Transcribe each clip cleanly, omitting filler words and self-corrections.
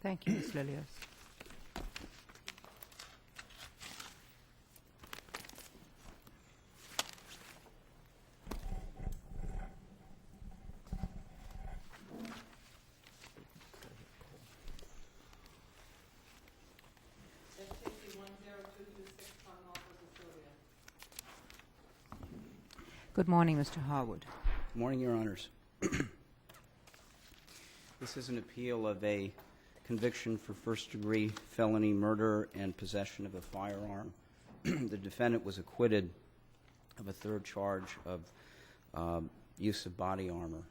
Thank you, Ms. Lilios. SJC-10226, Commonwealth versus Sylvia. Good morning, Mr. Harwood. Good morning, Your Honors. This is an appeal of a conviction for first-degree felony murder and possession of a firearm. The defendant was acquitted of a third charge of use of body armor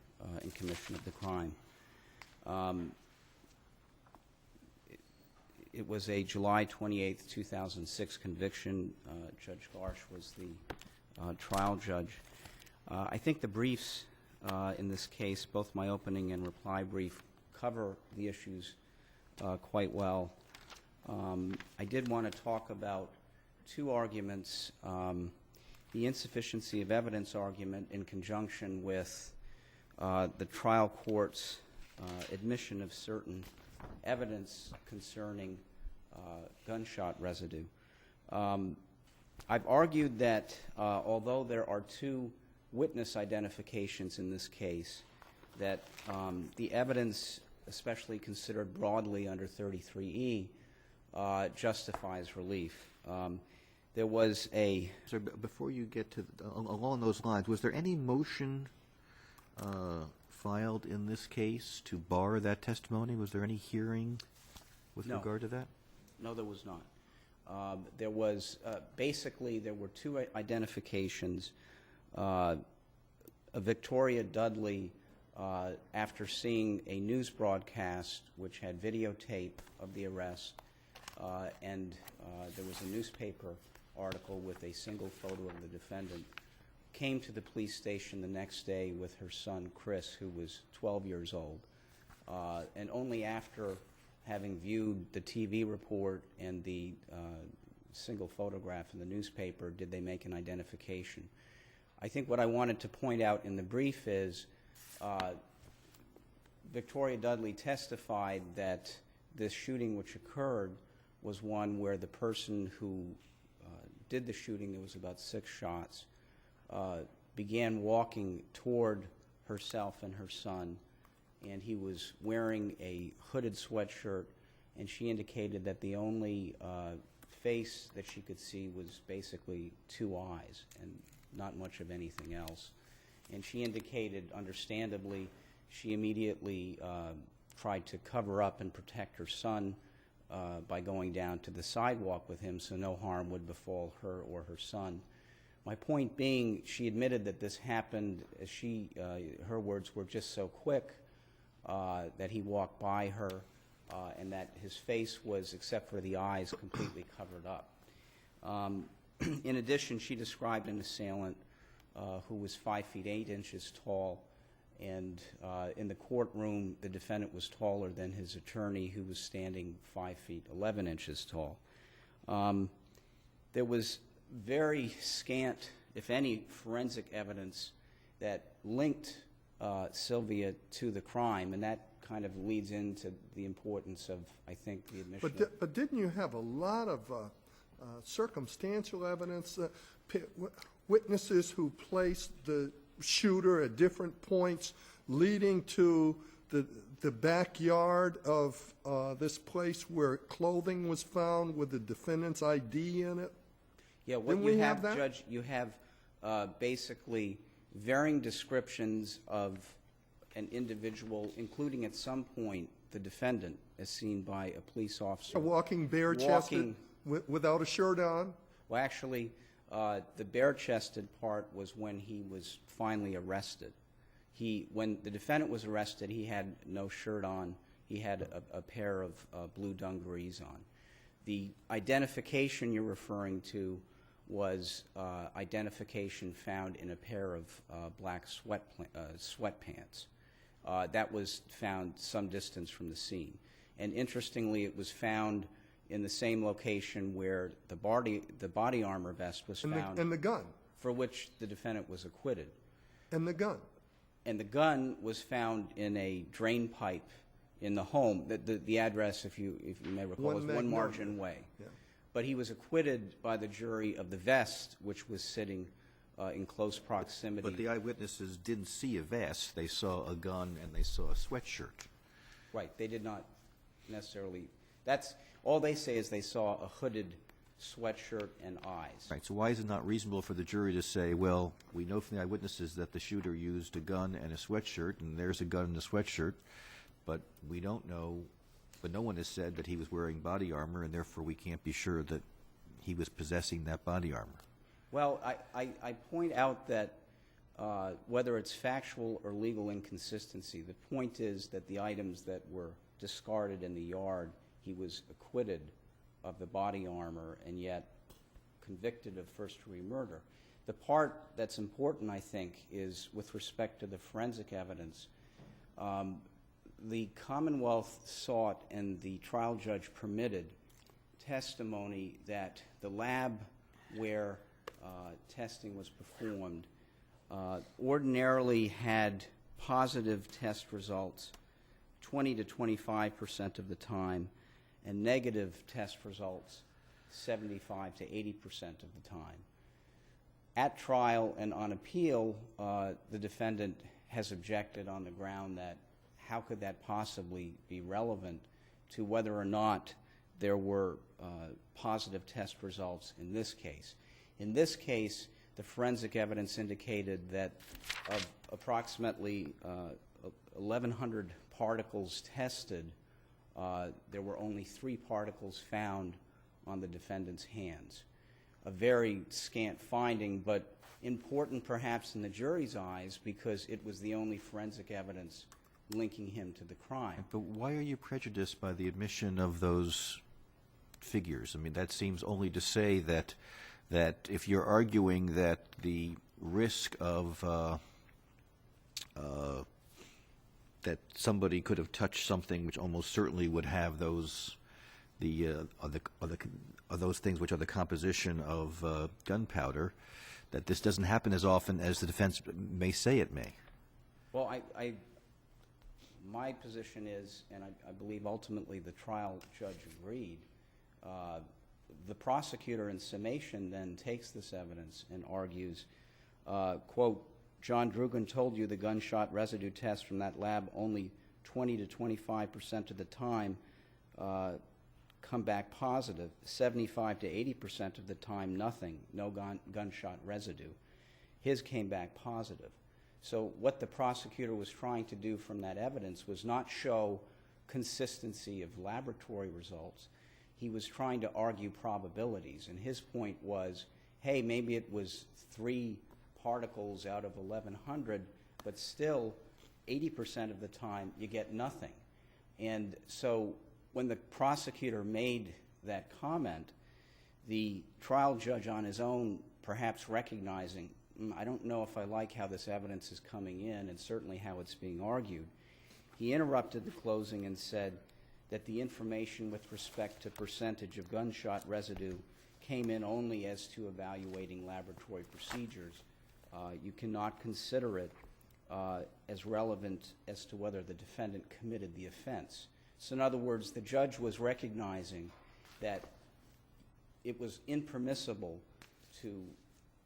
in commission of the crime. It was a July 28, 2006 conviction. Judge Garsh was the trial judge. I think the briefs in this case, both my opening and reply brief, cover the issues quite well. I did want to talk about two arguments, the insufficiency of evidence argument in conjunction with the trial court's admission of certain evidence concerning gunshot residue. I've argued that although there are two witness identifications in this case, that the evidence, especially considered broadly under 33E, justifies relief. There was a... Sir, before you get to along those lines, was there any motion filed in this case to bar that testimony? Was there any hearing with regard to that? No, there was not. There was basically there were two identifications. Victoria Dudley, after seeing a news broadcast which had videotape of the arrest, and there was a newspaper article with a single photo of the defendant, came to the police station the next day with her son Chris, who was 12 years old. And only after having viewed the TV report and the single photograph in the newspaper did they make an identification. I think what I wanted to point out in the brief is Victoria Dudley testified that this shooting which occurred was one where the person who did the shooting, there was about 6 shots, began walking toward herself and her son, and he was wearing a hooded sweatshirt, and she indicated that the only face that she could see was basically 2 eyes and not much of anything else. And she indicated, understandably, she immediately tried to cover up and protect her son by going down to the sidewalk with him so no harm would befall her or her son. My point being, she admitted that this happened, as her words were just so quick that he walked by her and that his face was, except for the eyes, completely covered up. In addition, she described an assailant who was 5 feet 8 inches tall, and in the courtroom the defendant was taller than his attorney, who was standing 5 feet 11 inches tall. There was very scant, if any, forensic evidence that linked Sylvia to the crime, and that kind of leads into the importance of, I think, the admission. But didn't you have a lot of circumstantial evidence, witnesses who placed the shooter at different points leading to the backyard of this place where clothing was found with the defendant's ID in it? Yeah, what you have, Judge, you have basically varying descriptions of an individual, including at some point the defendant, as seen by a police officer. Walking bare-chested without a shirt on? Well, actually, the bare-chested part was when he was finally arrested. When the defendant was arrested, he had no shirt on. He had a pair of blue dungarees on. The identification you're referring to was identification found in a pair of black sweatpants. That was found some distance from the scene. And interestingly, it was found in the same location where the body armor vest was found. And the gun. For which the defendant was acquitted. And the gun. And the gun was found in a drain pipe in the home. The address, if you may recall, is One Margin Way. Yeah. But he was acquitted by the jury of the vest, which was sitting in close proximity. But the eyewitnesses didn't see a vest. They saw a gun and they saw a sweatshirt. Right, they did not necessarily, that's, all they say is they saw a hooded sweatshirt and eyes. Right, so why is it not reasonable for the jury to say, well, we know from the eyewitnesses that the shooter used a gun and a sweatshirt, and there's a gun and a sweatshirt, but we don't know, but no one has said that he was wearing body armor, and therefore we can't be sure that he was possessing that body armor. Well, I point out that whether it's factual or legal inconsistency, the point is that the items that were discarded in the yard, he was acquitted of the body armor and yet convicted of first-degree murder. The part that's important, I think, is with respect to the forensic evidence. The Commonwealth sought and the trial judge permitted testimony that the lab where testing was performed ordinarily had positive test results 20 to 25% of the time, and negative test results 75 to 80% of the time. At trial and on appeal, the defendant has objected on the ground that how could that possibly be relevant to whether or not there were positive test results in this case. In this case, the forensic evidence indicated that of approximately 1,100 particles tested, there were only 3 particles found on the defendant's hands. A very scant finding, but important perhaps in the jury's eyes because it was the only forensic evidence linking him to the crime. But why are you prejudiced by the admission of those figures? I mean, that seems only to say that if you're arguing that the risk of that somebody could have touched something which almost certainly would have those those things which are the composition of gunpowder, that this doesn't happen as often as the defense may say it may. Well, my position is, and I believe ultimately the trial judge agreed, the prosecutor in summation then takes this evidence and argues, quote, John Drugan told you the gunshot residue test from that lab only 20 to 25% of the time come back positive, 75 to 80% of the time nothing, no gunshot residue. His came back positive. So what the prosecutor was trying to do from that evidence was not show consistency of laboratory results. He was trying to argue probabilities, and his point was, hey, maybe it was 3 particles out of 1,100, but still 80% of the time you get nothing. And so when the prosecutor made that comment, the trial judge on his own, perhaps recognizing, I don't know if I like how this evidence is coming in and certainly how it's being argued, he interrupted the closing and said that the information with respect to percentage of gunshot residue came in only as to evaluating laboratory procedures. You cannot consider it as relevant as to whether the defendant committed the offense. So in other words, the judge was recognizing that it was impermissible to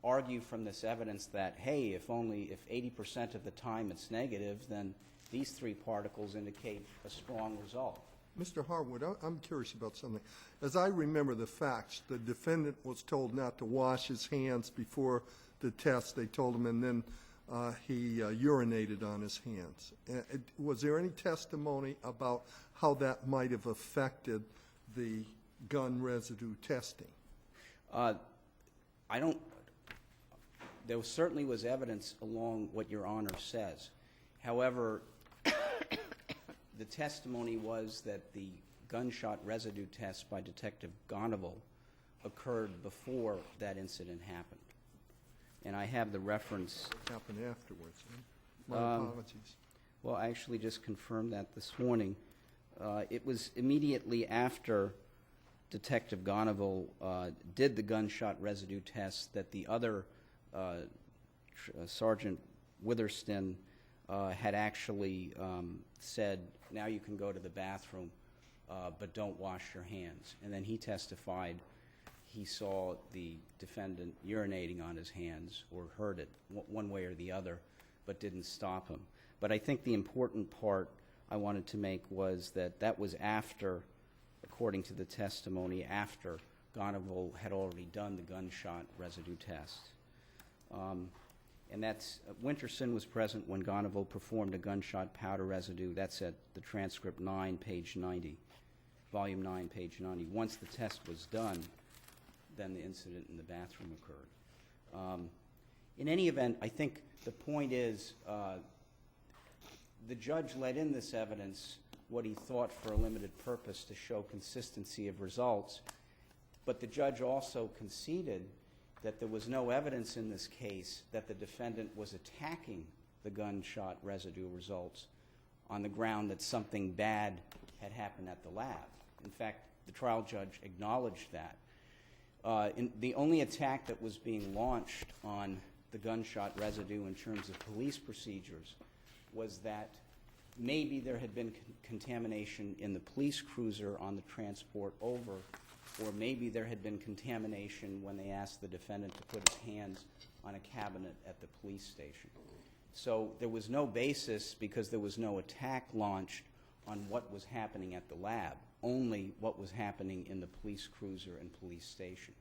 argue from this evidence that, hey, if 80% of the time it's negative, then these 3 particles indicate a strong result. Mr. Harwood, I'm curious about something. As I remember the facts, the defendant was told not to wash his hands before the test. They told him, and then he urinated on his hands. Was there any testimony about how that might have affected the gun residue testing? There certainly was evidence along what Your Honor says. However, the testimony was that the gunshot residue test by Detective Goneril occurred before that incident happened. And I have the reference. What happened afterwards? My apologies. Well, I actually just confirmed that this morning. It was immediately after Detective Goneril did the gunshot residue test that the other Sergeant Witherston had actually said, now you can go to the bathroom, but don't wash your hands. And then he testified he saw the defendant urinating on his hands or heard it one way or the other, but didn't stop him. But I think the important part I wanted to make was that that was after, according to the testimony, after Gonneval had already done the gunshot residue test. And that's, Winterson was present when Gonneval performed a gunshot powder residue. That's at the transcript 9, page 90, volume 9, page 90. Once the test was done, then the incident in the bathroom occurred. In any event, I think the point is the judge let in this evidence, what he thought for a limited purpose to show consistency of results, but the judge also conceded that there was no evidence in this case that the defendant was attacking the gunshot residue results on the ground that something bad had happened at the lab. In fact, the trial judge acknowledged that. The only attack that was being launched on the gunshot residue in terms of police procedures was that maybe there had been contamination in the police cruiser on the transport over, or maybe there had been contamination when they asked the defendant to put his hands on a cabinet at the police station. So there was no basis, because there was no attack launched on what was happening at the lab, only what was happening in the police cruiser and police station.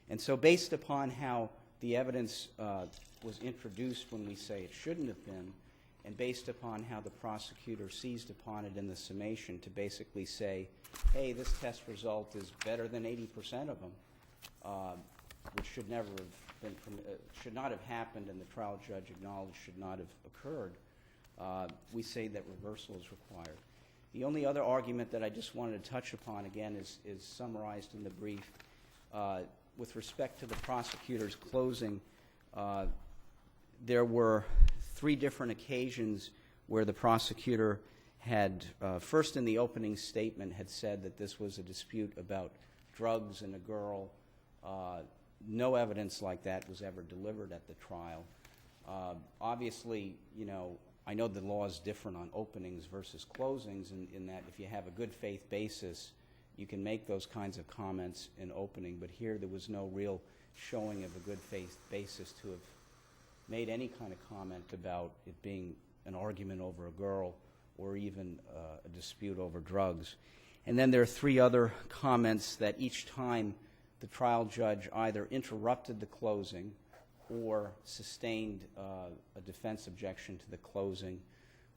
And so based upon how the evidence was introduced when we say it shouldn't have been, and based upon how the prosecutor seized upon it in the summation to basically say, hey, this test result is better than 80% of them, which should never have been, should not have happened, and the trial judge acknowledged should not have occurred, we say that reversal is required. The only other argument that I just wanted to touch upon, again, is summarized in the brief. With respect to the prosecutor's closing, there were 3 different occasions where the prosecutor had, first in the opening statement, had said that this was a dispute about drugs and a girl. No evidence like that was ever delivered at the trial. Obviously, you know, I know the law is different on openings versus closings in that if you have a good faith basis, you can make those kinds of comments in opening, but here there was no real showing of a good faith basis to have made any kind of comment about it being an argument over a girl or even a dispute over drugs. And then there are 3 other comments that each time the trial judge either interrupted the closing or sustained a defense objection to the closing.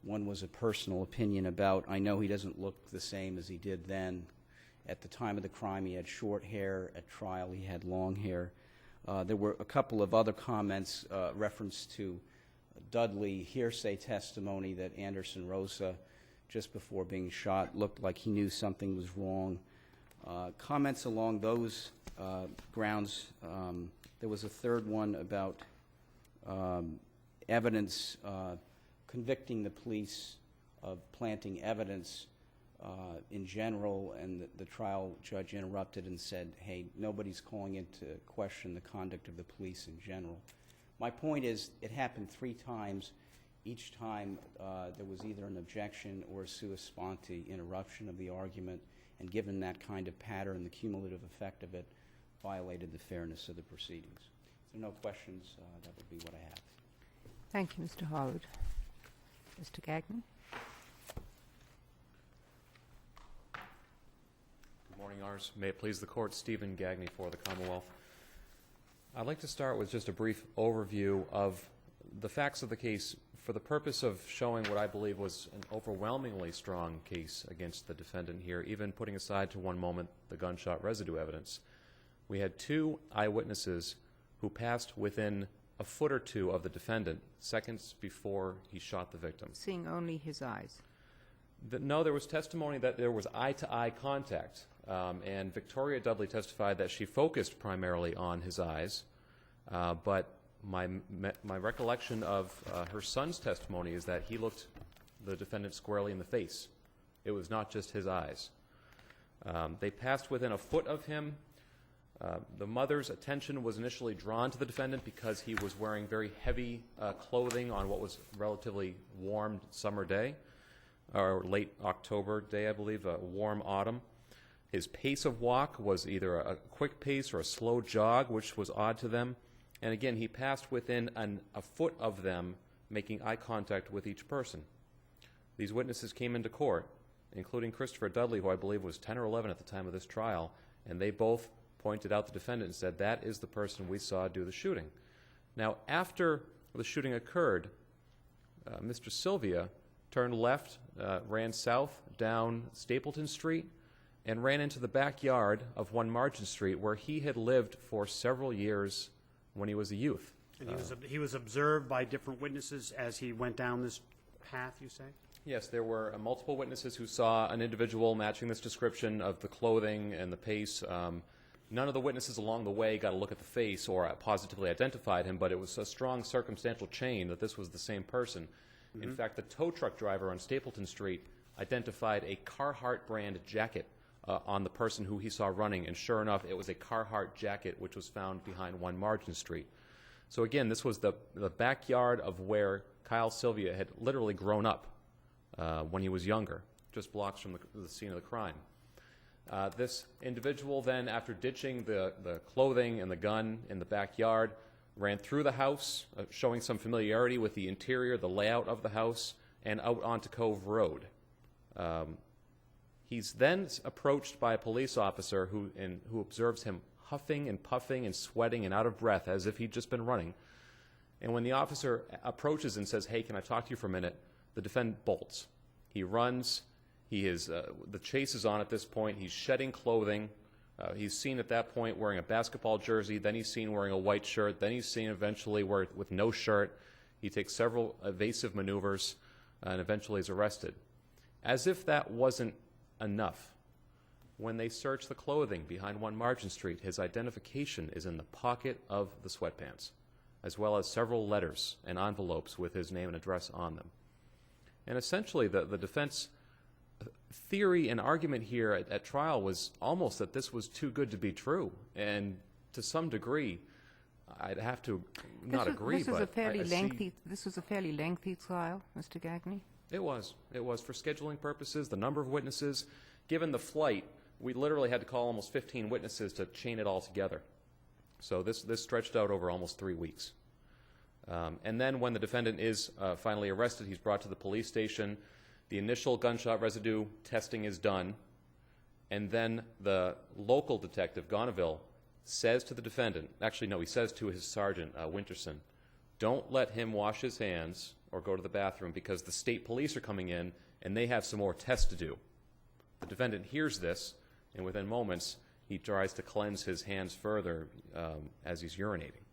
One was a personal opinion about, I know he doesn't look the same as he did then. At the time of the crime, he had short hair. At trial, he had long hair. There were a couple of other comments, reference to Dudley hearsay testimony that Anderson Rosa, just before being shot, looked like he knew something was wrong. Comments along those grounds. There was a 3rd one about evidence, convicting the police of planting evidence in general, and the trial judge interrupted and said, hey, nobody's calling into question the conduct of the police in general. My point is, it happened 3 times. Each time there was either an objection or a sua sponte interruption of the argument, and given that kind of pattern, the cumulative effect of it violated the fairness of the proceedings. If there are no questions, that would be what I have. Thank you, Mr. Howard. Mr. Gagnon? Good morning, Ours. May it please the Court, Stephen Gagney for the Commonwealth. I'd like to start with just a brief overview of the facts of the case for the purpose of showing what I believe was an overwhelmingly strong case against the defendant here, even putting aside to one moment the gunshot residue evidence. We had 2 eyewitnesses who passed within a foot or 2 of the defendant seconds before he shot the victim. Seeing only his eyes. No, there was testimony that there was eye-to-eye contact, and Victoria Dudley testified that she focused primarily on his eyes, but my recollection of her son's testimony is that he looked the defendant squarely in the face. It was not just his eyes. They passed within a foot of him. The mother's attention was initially drawn to the defendant because he was wearing very heavy clothing on what was a relatively warm summer day, or late October day, I believe, a warm autumn. His pace of walk was either a quick pace or a slow jog, which was odd to them. And again, he passed within a foot of them, making eye contact with each person. These witnesses came into court, including Christopher Dudley, who I believe was 10 or 11 at the time of this trial, and they both pointed out the defendant and said, that is the person we saw do the shooting. Now, after the shooting occurred, Mr. Sylvia turned left, ran south down Stapleton Street, and ran into the backyard of 1 Margin Street, where he had lived for several years when he was a youth. And he was observed by different witnesses as he went down this path, you say? Yes, there were multiple witnesses who saw an individual matching this description of the clothing and the pace. None of the witnesses along the way got a look at the face or positively identified him, but it was a strong circumstantial chain that this was the same person. Mm-hmm. In fact, the tow truck driver on Stapleton Street identified a Carhartt brand jacket on the person who he saw running, and sure enough, it was a Carhartt jacket which was found behind 1 Margin Street. So again, this was the backyard of where Kyle Sylvia had literally grown up when he was younger, just blocks from the scene of the crime. This individual then, after ditching the clothing and the gun in the backyard, ran through the house, showing some familiarity with the interior, the layout of the house, and out onto Cove Road. He's then approached by a police officer who observes him huffing and puffing and sweating and out of breath as if he'd just been running. And when the officer approaches and says, "Hey, can I talk to you for a minute?" the defendant bolts. He runs. The chase is on at this point. He's shedding clothing. He's seen at that point wearing a basketball jersey. Then he's seen wearing a white shirt. Then he's seen eventually with no shirt. He takes several evasive maneuvers and eventually is arrested. As if that wasn't enough, when they search the clothing behind 1 Margin Street, his identification is in the pocket of the sweatpants, as well as several letters and envelopes with his name and address on them. And essentially, the defense theory and argument here at trial was almost that this was too good to be true. And to some degree, I'd have to not agree, this was but a fairly I lengthy. This was a fairly lengthy trial, Mr. Gagney. It was for scheduling purposes, the number of witnesses. Given the flight, we literally had to call almost 15 witnesses to chain it all together. So this stretched out over almost 3 weeks. And then when the defendant is finally arrested, he's brought to the police station. The initial gunshot residue testing is done. And then the local detective, Gonneville, says to the defendant, actually no, he says to his sergeant, Winterson, "Don't let him wash his hands or go to the bathroom because the state police are coming in and they have some more tests to do." The defendant hears this, and within moments, he tries to cleanse his hands further as he's urinating.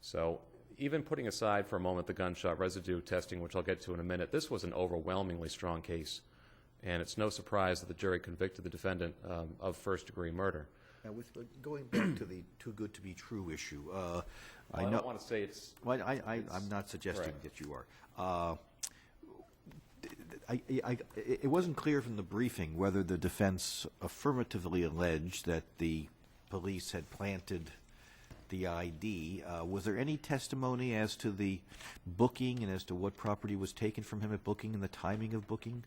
So even putting aside for a moment the gunshot residue testing, which I'll get to in a minute, this was an overwhelmingly strong case, and it's no surprise that the jury convicted the defendant of first-degree murder. Now, with going back to the too good to be true issue, I don't want to say it's... Well, I'm not suggesting right. that you are. It wasn't clear from the briefing whether the defense affirmatively alleged that the police had planted the ID. Was there any testimony as to the booking and as to what property was taken from him at booking and the timing of booking?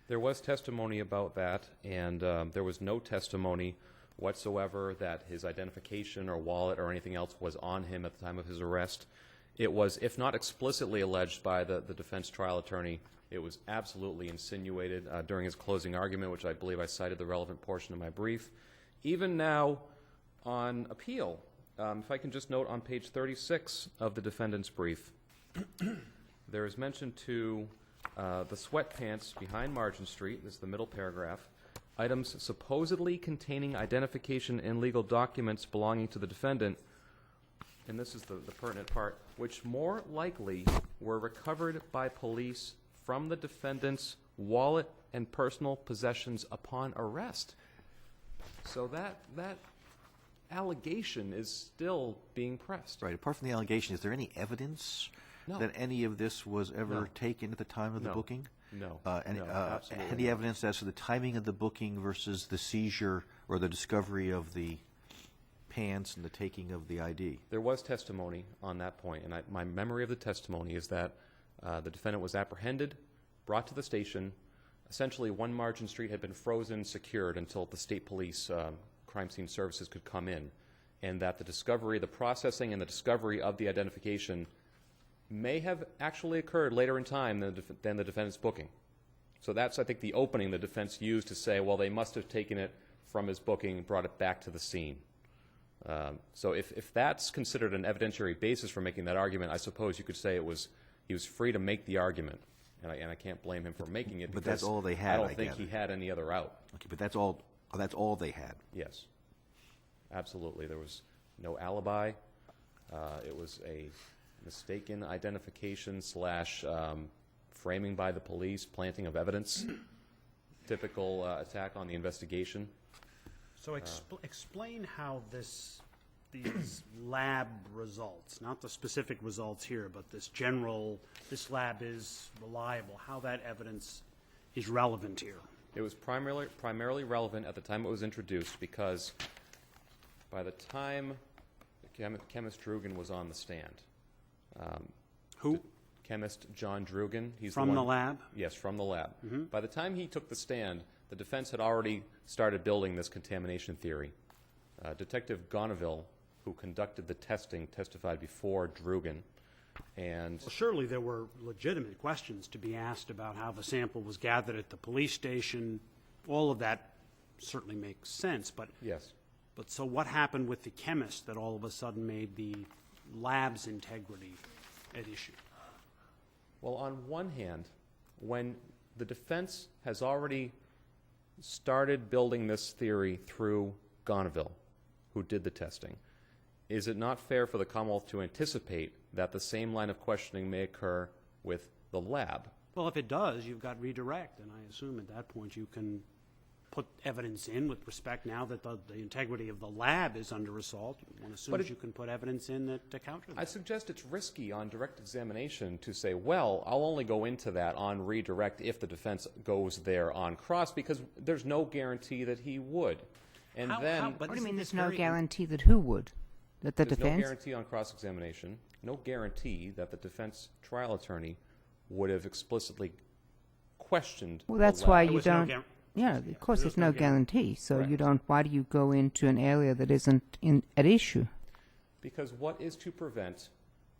There was testimony about that, and there was no testimony whatsoever that his identification or wallet or anything else was on him at the time of his arrest. It was, if not explicitly alleged by the defense trial attorney, it was absolutely insinuated during his closing argument, which I believe I cited the relevant portion of my brief. Even now on appeal, if I can just note on page 36 of the defendant's brief, there is mention to the sweatpants behind Margin Street, this is the middle paragraph, items supposedly containing identification and legal documents belonging to the defendant, and this is the pertinent part, which more likely were recovered by police from the defendant's wallet and personal possessions upon arrest. So that allegation is still being pressed. Right. Apart from the allegation, is there any evidence No. that any of this was ever No. taken at the time of the No. booking? No. Any Absolutely. evidence as to the timing of the booking versus the seizure or the discovery of the pants and the taking of the ID? There was testimony on that point, and my memory of the testimony is that the defendant was apprehended, brought to the station. Essentially, one Margin Street had been frozen, secured until the state police crime scene services could come in, and that the discovery, the processing and the discovery of the identification may have actually occurred later in time than the defendant's booking. So that's, I think, the opening the defense used to say, well, they must have taken it from his booking and brought it back to the scene. So if that's considered an evidentiary basis for making that argument, I suppose you could say he was free to make the argument, and I can't blame him for making it. But that's all they had, I I don't think gather. he had any other out. Okay, but that's all they had. Yes, absolutely. There was no alibi. It was a mistaken identification / framing by the police, planting of evidence, typical attack on the investigation. So explain how these lab results, not the specific results here, but this lab is reliable, how that evidence is relevant here. It was primarily relevant at the time it was introduced because by the time chemist Drugan was on the stand. Who? Chemist John Drugan. He's From the lab? Yes, from the lab. By the time he took the stand, the defense had already started building this contamination theory. Detective Gonaville, who conducted the testing, testified before Drugan. And Well, surely there were legitimate questions to be asked about how the sample was gathered at the police station. All of that certainly makes sense, but yes, so what happened with the chemist that all of a sudden made the lab's integrity at issue? well, on one hand, when the defense has already started building this theory through Gonaville, who did the testing, is it not fair for the Commonwealth to anticipate that the same line of questioning may occur with the lab? Well, if it does, you've got redirect, and I assume at that point you can put evidence in with respect now that the integrity of the lab is under assault. One assumes you can put evidence in to counter that. I suggest it's risky on direct examination to say, well, I'll only go into that on redirect if the defense goes there on cross, because there's no guarantee that he would. And then but What do you isn't mean this there's no very- guarantee that who would? That the there's no defense? guarantee on cross-examination, no guarantee that the defense trial attorney would have explicitly questioned Well, the that's lab. why There you was no don't. guar- Yeah, of course, There's there's no no guarantee. So you Correct. don't. Why do you go into an area that isn't at issue? Because what is to prevent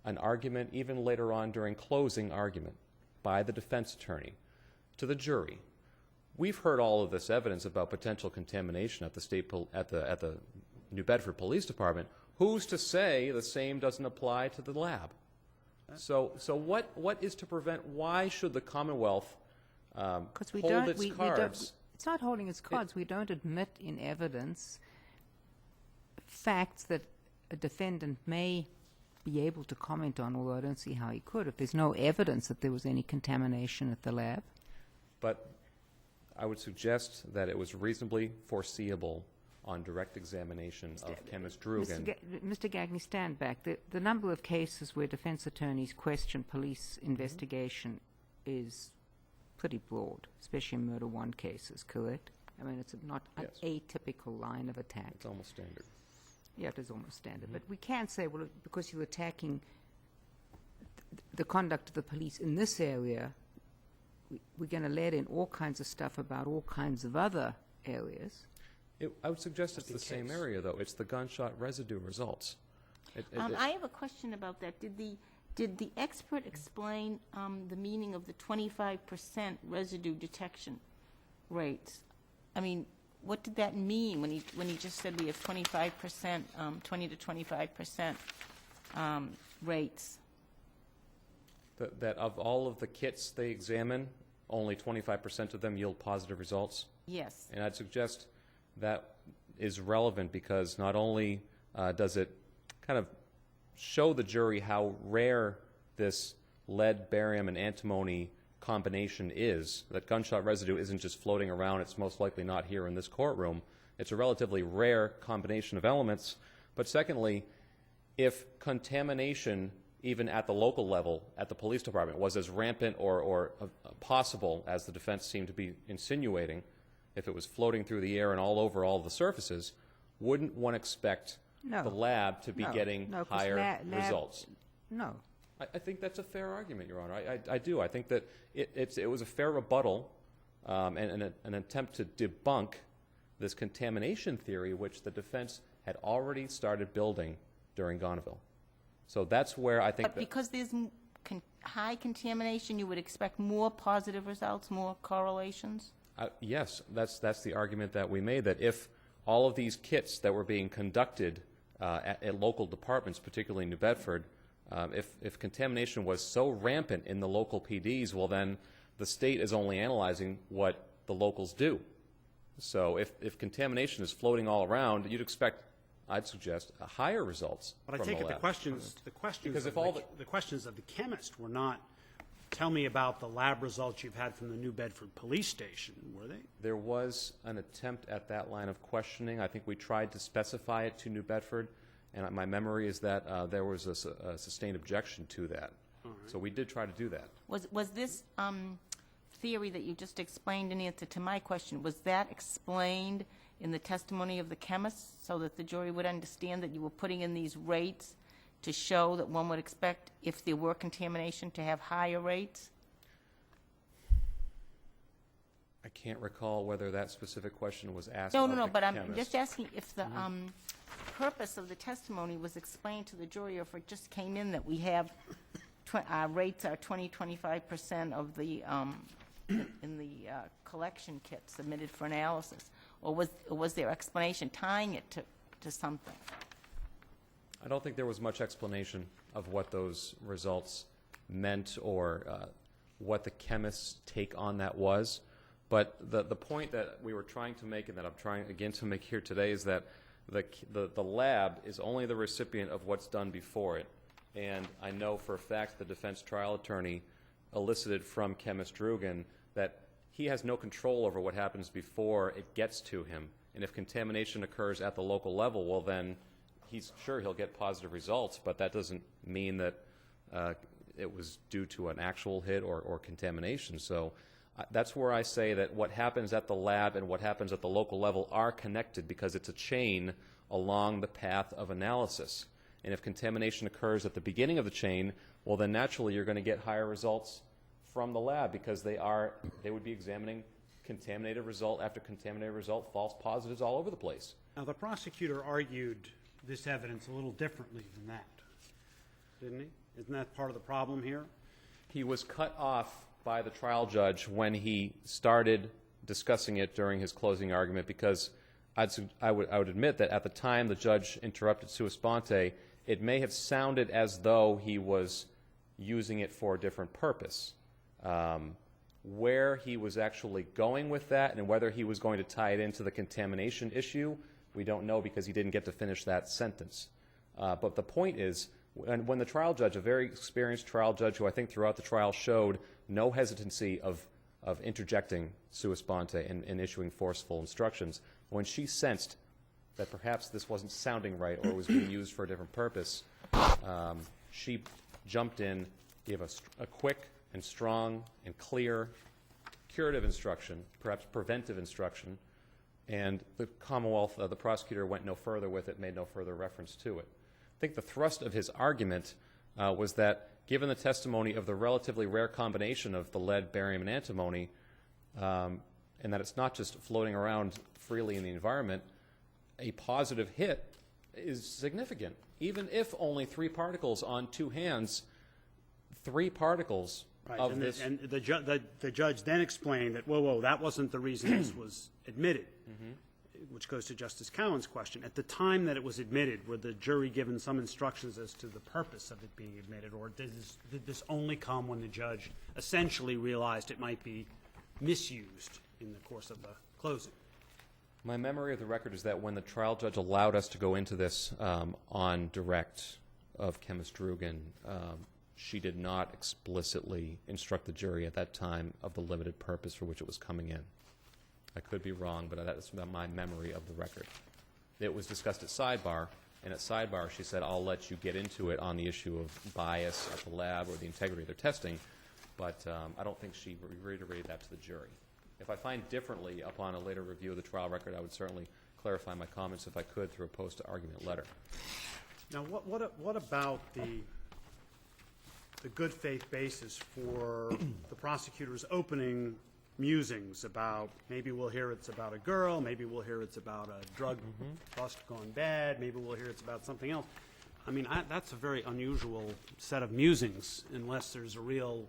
an argument, even later on during closing argument, by the defense attorney to the jury? We've heard all of this evidence about potential contamination at the New Bedford Police Department. Who's to say the same doesn't apply to the lab? So what is to prevent? Why should the Commonwealth Because we hold don't. its We cards? don't. It's not holding its cards. We don't admit in evidence facts that a defendant may be able to comment on, although I don't see how he could, if there's no evidence that there was any contamination at the lab. But I would suggest that it was reasonably foreseeable on direct examination of chemist Drugan. Mr. Gagné, stand back. The number of cases where defense attorneys question police investigation is pretty broad, especially in murder one cases, correct? I mean, it's not an Yes. atypical line of attack. It's almost standard. Yeah, it is almost standard. But we can't say, well, because you're attacking the conduct of the police in this area, we're going to let in all kinds of stuff about all kinds of other areas. I would suggest it's the same area, though. It's the gunshot residue results. I have a question about that. Did the expert explain the meaning of the 25% residue detection rates? I mean, what did that mean when he just said we have 25%, 20 to 25% rates? That of all of the kits they examine, only 25% of them yield positive results. Yes. And I'd suggest that is relevant because not only does it kind of show the jury how rare this lead, barium, and antimony combination is, that gunshot residue isn't just floating around, it's most likely not here in this courtroom. It's a relatively rare combination of elements. But secondly, if contamination, even at the local level, at the police department, was as rampant or possible as the defense seemed to be insinuating, if it was floating through the air and all over all the surfaces, wouldn't one expect No. the lab to be No, getting no, 'cause higher lab- results. No. I think that's a fair argument, Your Honor. I do. I think that it was a fair rebuttal and an attempt to debunk this contamination theory, which the defense had already started building during Gonneville. So that's where I think But because there's high contamination, you would expect more positive results, more correlations? yes, that's the argument that we made, that if all of these kits that were being conducted at local departments, particularly in New Bedford, if contamination was so rampant in the local PDs, well, then the state is only analyzing what the locals do. So if contamination is floating all around, you'd expect, I'd suggest, higher results But I from take the it the lab. questions Because of if all the questions of the chemist were not, tell me about the lab results you've had from the New Bedford Police Station, were they? There was an attempt at that line of questioning. I think we tried to specify it to New Bedford, and my memory is that there was a sustained objection to that. So we did try to do that. Was this theory that you just explained in answer to my question, was that explained in the testimony of the chemists so that the jury would understand that you were putting in these rates to show that one would expect, if there were contamination, to have higher rates? I can't recall whether that specific question was asked No, of no, no, the but I'm chemist. just asking if the purpose of the testimony was explained to the jury, or if it just came in that we have, our rates are 20-25% of the, in the collection kit submitted for analysis, or was there explanation tying it to something? I don't think there was much explanation of what those results meant or what the chemist's take on that was. But the point that we were trying to make, and that I'm trying again to make here today, is that the lab is only the recipient of what's done before it. And I know for a fact the defense trial attorney elicited from chemist Drugan that he has no control over what happens before it gets to him. And if contamination occurs at the local level, well then he's sure he'll get positive results, but that doesn't mean that it was due to an actual hit or contamination. So that's where I say that what happens at the lab and what happens at the local level are connected, because it's a chain along the path of analysis. And if contamination occurs at the beginning of the chain, well then naturally you're going to get higher results from the lab, because they would be examining contaminated result after contaminated result, false positives all over the place. Now, the prosecutor argued this evidence a little differently than that, didn't he? Isn't that part of the problem here? He was cut off by the trial judge when he started discussing it during his closing argument, because I would admit that at the time the judge interrupted sua sponte, it may have sounded as though he was using it for a different purpose. Where he was actually going with that and whether he was going to tie it into the contamination issue, we don't know, because he didn't get to finish that sentence. But the point is, when the trial judge, a very experienced trial judge who I think throughout the trial showed no hesitancy of interjecting sua sponte and issuing forceful instructions, when she sensed that perhaps this wasn't sounding right or was being used for a different purpose, she jumped in, gave a quick and strong and clear curative instruction, perhaps preventive instruction, and the Commonwealth, the prosecutor, went no further with it, made no further reference to it. I think the thrust of his argument was that given the testimony of the relatively rare combination of the lead, barium, and antimony, and that it's not just floating around freely in the environment, a positive hit is significant. Even if only 3 particles on 2 hands, 3 particles of and this... and the judge then explained that, whoa, that wasn't the reason this was admitted, which goes to Justice Cowan's question. At the time that it was admitted, were the jury given some instructions as to the purpose of it being admitted, or did this only come when the judge essentially realized it might be misused in the course of the closing? My memory of the record is that when the trial judge allowed us to go into this on direct of chemist Drugan, she did not explicitly instruct the jury at that time of the limited purpose for which it was coming in. I could be wrong, but that's my memory of the record. It was discussed at sidebar, and at sidebar she said, I'll let you get into it on the issue of bias at the lab or the integrity of their testing, but I don't think she reiterated that to the jury. If I find differently upon a later review of the trial record, I would certainly clarify my comments if I could through a post-argument letter. Now, what about the good faith basis for the prosecutor's opening musings about, maybe we'll hear it's about a girl, maybe we'll hear it's about a drug bust gone bad, maybe we'll hear it's about something else. I mean, that's a very unusual set of musings unless there's a real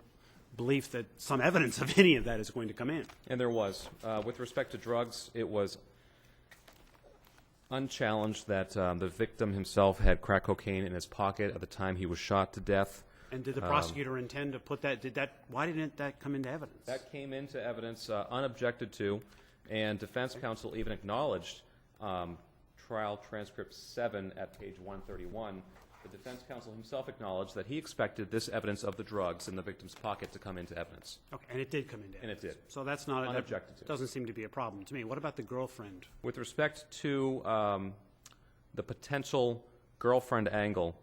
belief that some evidence of any of that is going to come in. And there was. With respect to drugs, it was unchallenged that the victim himself had crack cocaine in his pocket at the time he was shot to death. And did the prosecutor intend to put that, why didn't that come into evidence? That came into evidence unobjected to, and defense counsel even acknowledged trial transcript 7 at page 131. The defense counsel himself acknowledged that he expected this evidence of the drugs in the victim's pocket to come into evidence. Okay, and it did come into evidence. And it did. So that's not, Unobjected to. doesn't seem to be a problem to me. What about the girlfriend? With respect to the potential girlfriend angle,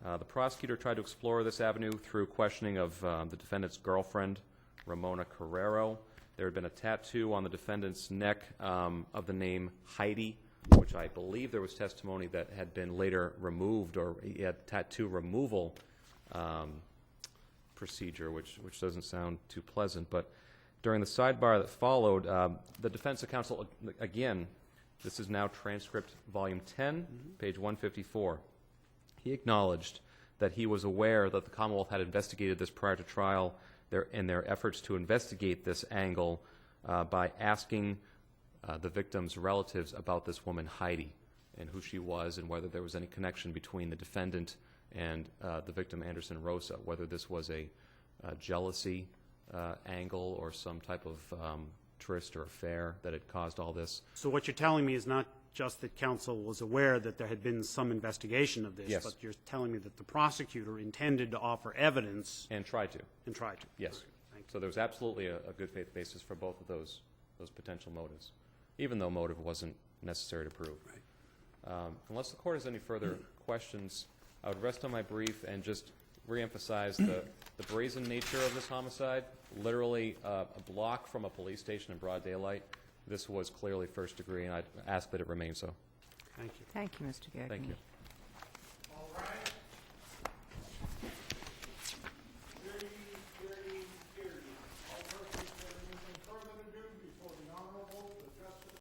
the prosecutor tried to explore this avenue through questioning of the defendant's girlfriend, Ramona Carrero. There had been a tattoo on the defendant's neck of the name Heidi, which I believe there was testimony that had been later removed, or he had tattoo removal procedure, which doesn't sound too pleasant. But during the sidebar that followed, the defense counsel, again, this is now transcript volume 10, page 154. He acknowledged that he was aware that the Commonwealth had investigated this prior to trial in their efforts to investigate this angle by asking the victim's relatives about this woman, Heidi, and who she was and whether there was any connection between the defendant and the victim, Anderson Rosa, whether this was a jealousy angle or some type of tryst or affair that had caused all this. So what you're telling me is not just that counsel was aware that there had been some investigation of this, Yes. but you're telling me that the prosecutor intended to offer evidence And tried to. and tried to. Yes. Thank you. So there was absolutely a good faith basis for both of those potential motives, even though motive wasn't necessary to prove. Right. Unless the court has any further questions, I would rest on my brief and just reemphasize the brazen nature of this homicide. Literally a block from a police station in broad daylight. This was clearly first degree, and I'd ask that it remain so. Thank you. Thank you, Mr. Gagnon. Thank you.